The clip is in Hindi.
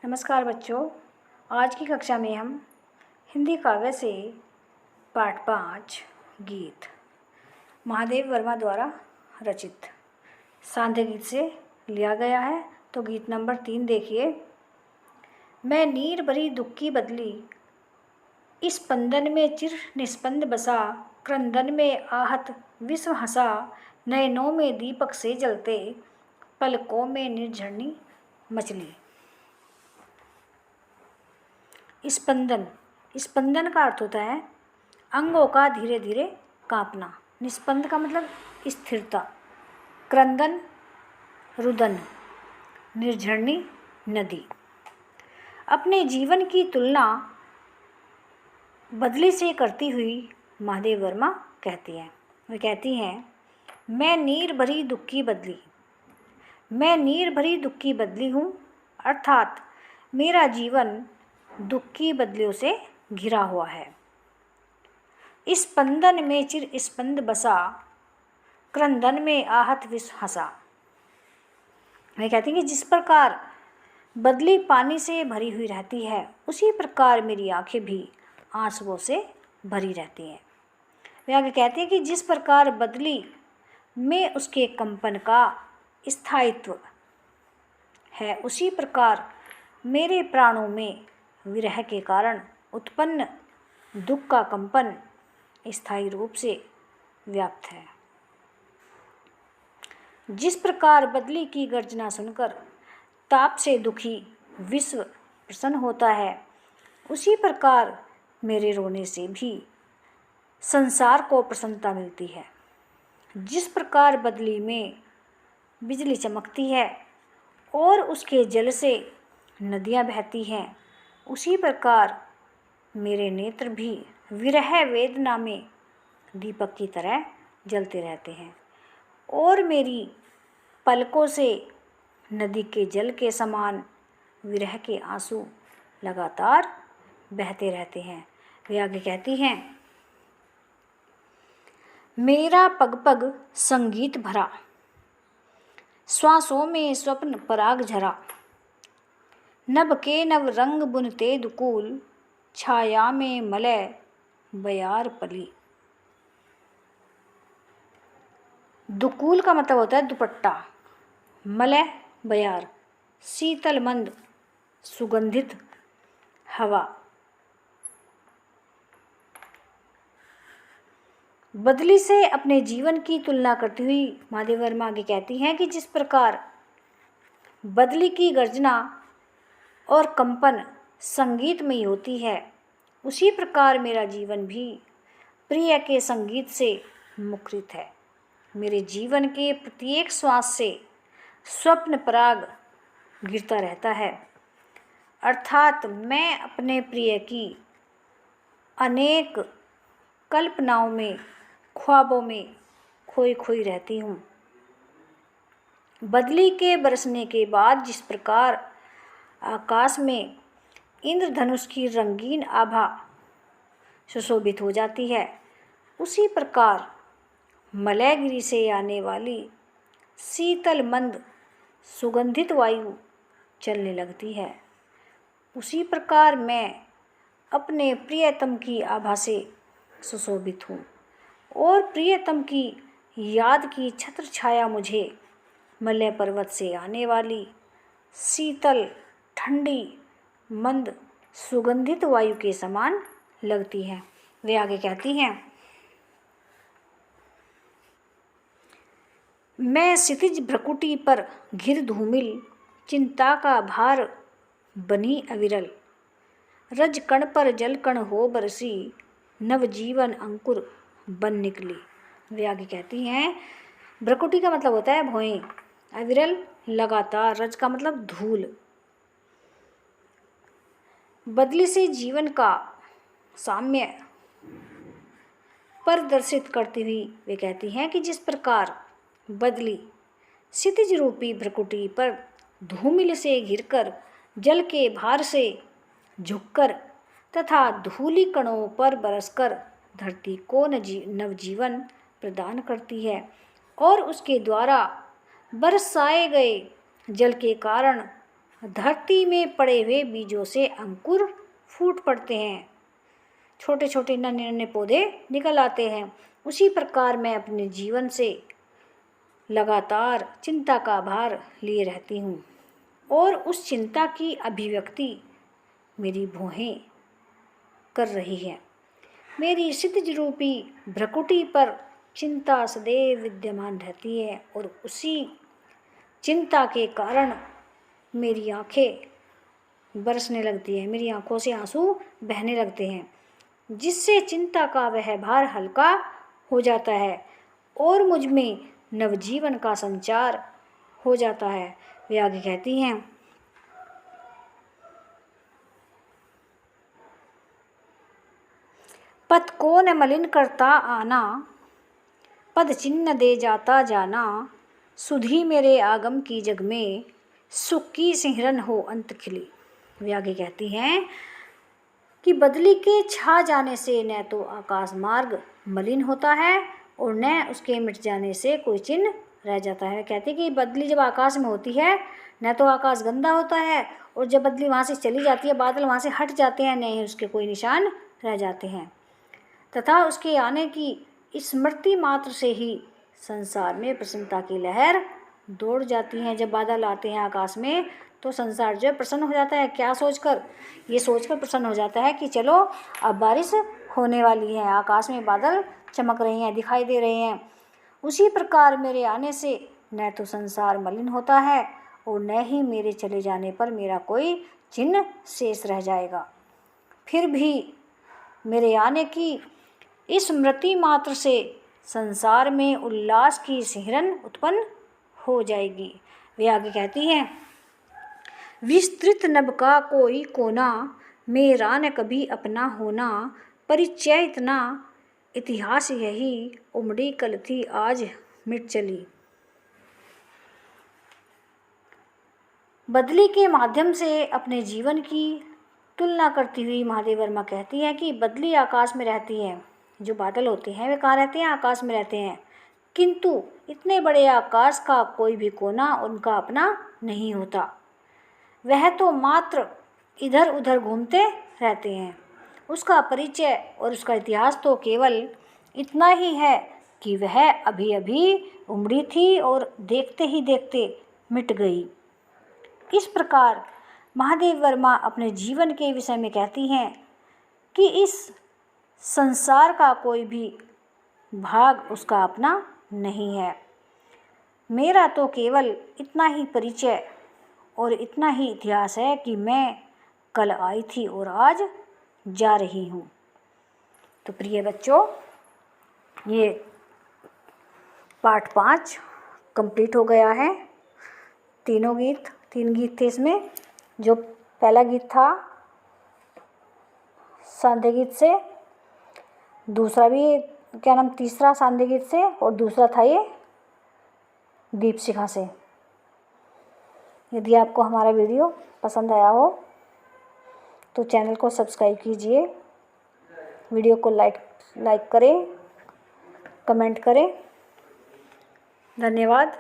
नमस्कार बच्चों। आज की कक्षा में हम हिंदी काव्य से पाठ 5 गीत महादेव वर्मा द्वारा रचित सांध्य गीत से लिया गया है। तो गीत नंबर 3 देखिए। मैं नीर भरी दुख की बदली, इस स्पंदन में चिर निस्पंद बसा, क्रंदन में आहत विश्व हंसा, नयनों में दीपक से जलते, पलकों में निर्झरनी मचली। स्पंदन, स्पंदन का अर्थ होता है अंगों का धीरे धीरे कांपना। निस्पंद का मतलब स्थिरता। क्रंदन रुदन, निर्झरनी नदी। अपने जीवन की तुलना बदली से करती हुई महादेव वर्मा कहती हैं, वे कहती हैं, मैं नीर भरी दुख की बदली, मैं नीर भरी दुख की बदली हूँ, अर्थात मेरा जीवन दुख की बदलियों से घिरा हुआ है। इस स्पंदन में चिर स्पंद बसा, क्रंदन में आहत विष हंसा। वे कहती हैं कि जिस प्रकार बदली पानी से भरी हुई रहती है, उसी प्रकार मेरी आंखें भी आंसुओं से भरी रहती हैं। वे आगे कहते हैं कि जिस प्रकार बदली में उसके कंपन का स्थायित्व है, उसी प्रकार मेरे प्राणों में विरह के कारण उत्पन्न दुख का कंपन स्थायी रूप से व्याप्त है। जिस प्रकार बदली की गर्जना सुनकर ताप से दुखी विश्व प्रसन्न होता है, उसी प्रकार मेरे रोने से भी संसार को प्रसन्नता मिलती है। जिस प्रकार बदली में बिजली चमकती है और उसके जल से नदियाँ बहती हैं, उसी प्रकार मेरे नेत्र भी विरह वेदना में दीपक की तरह जलते रहते हैं और मेरी पलकों से नदी के जल के समान विरह के आंसू लगातार बहते रहते हैं। वे आगे कहती हैं, मेरा पग पग संगीत भरा, श्वासों में स्वप्न पराग झरा, नभ के नव रंग बुनते दुकूल, छाया में मलय बयार पली। दुकूल का मतलब होता है दुपट्टा, मलय बयार शीतल मंद सुगंधित हवा। बदली से अपने जीवन की तुलना करती हुई महादेव वर्मा आगे कहती हैं कि जिस प्रकार बदली की गर्जना और कंपन संगीतमयी होती है, उसी प्रकार मेरा जीवन भी प्रिय के संगीत से मुखरित है। मेरे जीवन के प्रत्येक श्वास से स्वप्न पराग गिरता रहता है, अर्थात मैं अपने प्रिय की अनेक कल्पनाओं में, ख्वाबों में खोई खोई रहती हूँ। बदली के बरसने के बाद जिस प्रकार आकाश में इंद्रधनुष की रंगीन आभा सुशोभित हो जाती है, उसी प्रकार मलयगिरी से आने वाली शीतल मंद सुगंधित वायु चलने लगती है। उसी प्रकार मैं अपने प्रियतम की आभा से सुशोभित हूँ और प्रियतम की याद की छत्र छाया मुझे मलय पर्वत से आने वाली शीतल ठंडी मंद सुगंधित वायु के समान लगती है। वे आगे कहती हैं, मैं क्षितिज भ्रकुटी पर घिर धूमिल, चिंता का भार बनी अविरल, रज कण पर जल कण हो बरसी, नवजीवन अंकुर बन निकली। वे आगे कहती हैं, भ्रकुटी का मतलब होता है भौएं, अविरल लगातार, रज का मतलब धूल। बदली से जीवन का साम्य प्रदर्शित करती हुई वे कहती हैं कि जिस प्रकार बदली क्षितिज रूपी भ्रकुटी पर धूमिल से घिरकर जल के भार से झुककर तथा धूली कणों पर बरसकर धरती को नवजीवन प्रदान करती है और उसके द्वारा बरसाए गए जल के कारण धरती में पड़े हुए बीजों से अंकुर फूट पड़ते हैं, छोटे छोटे नन्हे नन्हे पौधे निकल आते हैं। उसी प्रकार मैं अपने जीवन से लगातार चिंता का भार लिए रहती हूँ और उस चिंता की अभिव्यक्ति मेरी भौहें कर रही है। मेरी क्षितिज रूपी भ्रकुटी पर चिंता सदैव विद्यमान रहती है और उसी चिंता के कारण मेरी आंखें बरसने लगती हैं, मेरी आंखों से आंसू बहने लगते हैं, जिससे चिंता का वह भार हल्का हो जाता है और मुझ में नवजीवन का संचार हो जाता है। वे आगे कहती हैं, पथ को न मलिन करता आना, पद चिन्ह दे जाता जाना, सुधी मेरे आगम की जग में, सुख की सिहरन हो अंत खिली। वे आगे कहती हैं कि बदली के छा जाने से न तो आकाश मार्ग मलिन होता है और न उसके मिट जाने से कोई चिन्ह रह जाता है। कहती कि बदली जब आकाश में होती है न तो आकाश गंदा होता है और जब बदली वहाँ से चली जाती है, बादल वहाँ से हट जाते हैं, न ही उसके कोई निशान रह जाते हैं, तथा उसके आने की स्मृति मात्र से ही संसार में प्रसन्नता की लहर दौड़ जाती है। जब बादल आते हैं आकाश में तो संसार जो है प्रसन्न हो जाता है। क्या सोचकर? ये सोचकर प्रसन्न हो जाता है कि चलो अब बारिश होने वाली है, आकाश में बादल चमक रहे हैं, दिखाई दे रहे हैं। उसी प्रकार मेरे आने से न तो संसार मलिन होता है और न ही मेरे चले जाने पर मेरा कोई चिन्ह शेष रह जाएगा। फिर भी मेरे आने की इस स्मृति मात्र से संसार में उल्लास की सिहरन उत्पन्न हो जाएगी। वे आगे कहती हैं, विस्तृत नभ का कोई कोना, मेरा न कभी अपना होना, परिचय इतना इतिहास यही, उमड़ी कल थी आज मिट चली। बदली के माध्यम से अपने जीवन की तुलना करती हुई महादेव वर्मा कहती है कि बदली आकाश में रहती है, जो बादल होते हैं वे कहाँ रहते हैं? आकाश में रहते हैं, किंतु इतने बड़े आकाश का कोई भी कोना उनका अपना नहीं होता। वह तो मात्र इधर उधर घूमते रहते हैं। उसका परिचय और उसका इतिहास तो केवल इतना ही है कि वह अभी अभी उमड़ी थी और देखते ही देखते मिट गई। इस प्रकार महादेव वर्मा अपने जीवन के विषय में कहती हैं कि इस संसार का कोई भी भाग उसका अपना नहीं है। मेरा तो केवल इतना ही परिचय और इतना ही इतिहास है कि मैं कल आई थी और आज जा रही हूँ। तो प्रिय बच्चों, ये पार्ट 5 कंप्लीट हो गया है। तीन गीत थे इसमें। जो पहला गीत था सांध्य गीत से, दूसरा भी तीसरा सांध्य गीत से और दूसरा था ये दीपशिखा से। यदि आपको हमारा वीडियो पसंद आया हो तो चैनल को सब्सक्राइब कीजिए, वीडियो को लाइक करें, कमेंट करें। धन्यवाद।